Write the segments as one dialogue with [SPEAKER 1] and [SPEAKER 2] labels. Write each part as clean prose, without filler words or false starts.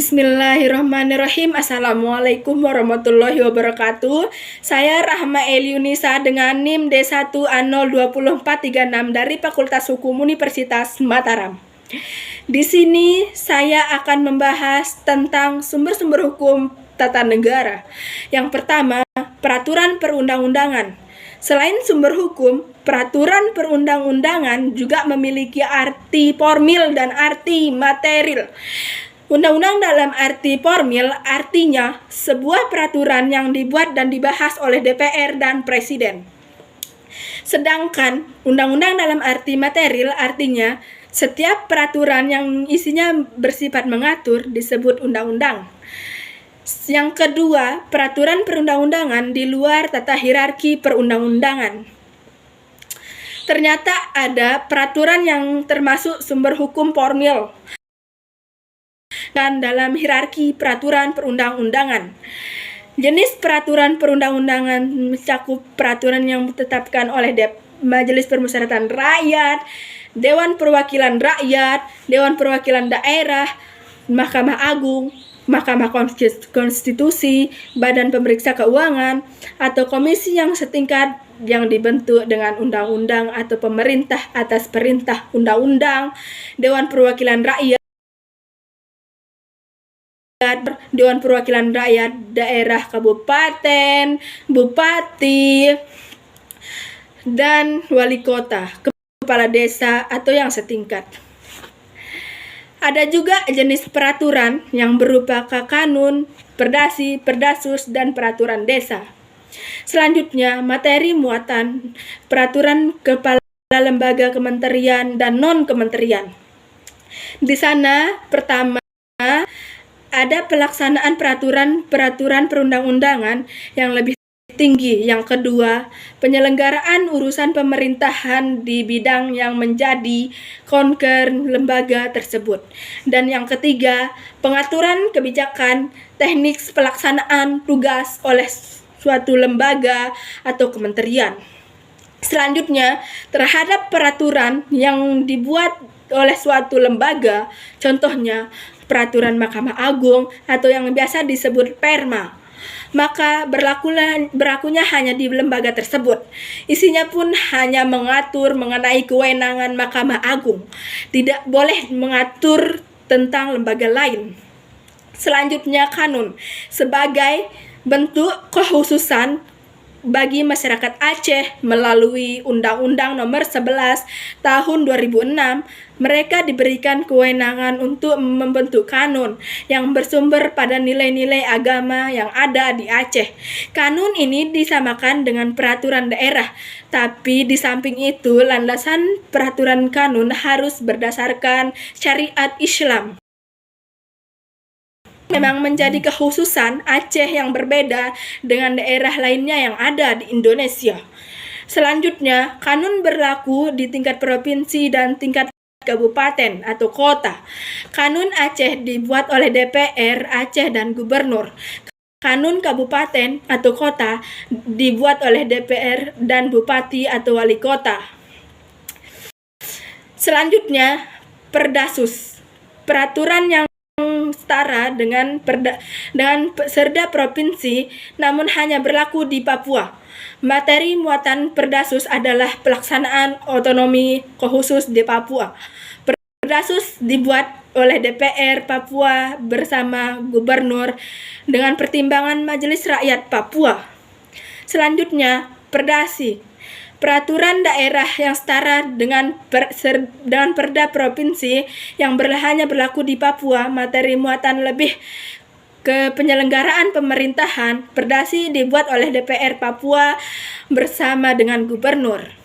[SPEAKER 1] Bismillahirrahmanirrahim. Assalamualaikum warahmatullahi wabarakatuh. Saya Rahma Eliunisa dengan NIM D1A02436 dari Fakultas Hukum Universitas Mataram. Di sini saya akan membahas tentang sumber-sumber hukum tata negara. Yang pertama, peraturan perundang-undangan. Selain sumber hukum, peraturan perundang-undangan juga memiliki arti formil dan arti material. Undang-undang dalam arti formil artinya sebuah peraturan yang dibuat dan dibahas oleh DPR dan Presiden. Sedangkan undang-undang dalam arti material artinya setiap peraturan yang isinya bersifat mengatur disebut undang-undang. Yang kedua, peraturan perundang-undangan di luar tata hierarki perundang-undangan. Ternyata ada peraturan yang termasuk sumber hukum formil dan dalam hierarki peraturan perundang-undangan. Jenis peraturan perundang-undangan mencakup peraturan yang ditetapkan oleh Majelis Permusyawaratan Rakyat, Dewan Perwakilan Rakyat, Dewan Perwakilan Daerah, Mahkamah Agung, Mahkamah Konstitusi, Badan Pemeriksa Keuangan, atau komisi yang setingkat yang dibentuk dengan undang-undang atau pemerintah atas perintah undang-undang, Dewan Perwakilan Rakyat, Dewan Perwakilan Rakyat Daerah Kabupaten, Bupati, dan Wali Kota, Kepala Desa atau yang setingkat. Ada juga jenis peraturan yang berupa kanun, perdasi, perdasus, dan peraturan desa. Selanjutnya, materi muatan peraturan kepala lembaga kementerian dan non-kementerian. Di sana, pertama, ada pelaksanaan peraturan perundang-undangan yang lebih tinggi. Yang kedua, penyelenggaraan urusan pemerintahan di bidang yang menjadi concern lembaga tersebut. Dan yang ketiga, pengaturan kebijakan teknik pelaksanaan tugas oleh suatu lembaga atau kementerian. Selanjutnya, terhadap peraturan yang dibuat oleh suatu lembaga, contohnya peraturan Mahkamah Agung atau yang biasa disebut Perma, maka berlakunya hanya di lembaga tersebut. Isinya pun hanya mengatur mengenai kewenangan Mahkamah Agung, tidak boleh mengatur tentang lembaga lain. Selanjutnya, kanun sebagai bentuk kekhususan bagi masyarakat Aceh melalui Undang-Undang Nomor 11 Tahun 2006, mereka diberikan kewenangan untuk membentuk kanun yang bersumber pada nilai-nilai agama yang ada di Aceh. Kanun ini disamakan dengan peraturan daerah, tapi di samping itu landasan peraturan kanun harus berdasarkan syariat Islam. Memang menjadi kekhususan Aceh yang berbeda dengan daerah lainnya yang ada di Indonesia. Selanjutnya, kanun berlaku di tingkat provinsi dan tingkat kabupaten atau kota. Kanun Aceh dibuat oleh DPR Aceh dan gubernur. Kanun kabupaten atau kota dibuat oleh DPR dan bupati atau wali kota. Selanjutnya, perdasus. Peraturan yang setara dengan Serda provinsi namun hanya berlaku di Papua. Materi muatan perdasus adalah pelaksanaan otonomi khusus di Papua. Perdasus dibuat oleh DPR Papua bersama gubernur dengan pertimbangan Majelis Rakyat Papua. Selanjutnya, perdasi. Peraturan daerah yang setara dengan perda provinsi yang hanya berlaku di Papua. Materi muatan lebih ke penyelenggaraan pemerintahan. Perdasi dibuat oleh DPR Papua bersama dengan gubernur.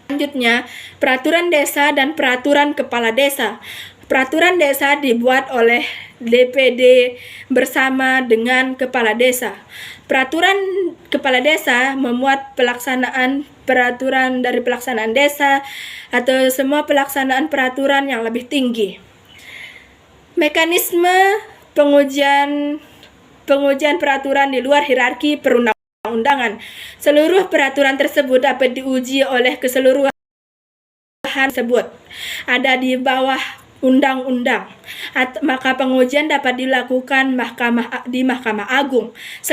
[SPEAKER 1] Selanjutnya, peraturan desa dan peraturan kepala desa. Peraturan desa dibuat oleh DPD bersama dengan kepala desa. Peraturan kepala desa memuat pelaksanaan peraturan dari pelaksanaan desa atau semua pelaksanaan peraturan yang lebih tinggi. Mekanisme pengujian peraturan di luar hierarki perundang-undangan. Seluruh peraturan tersebut dapat diuji oleh keseluruhan tersebut. Ada di bawah undang-undang, maka pengujian dapat dilakukan di Mahkamah Agung.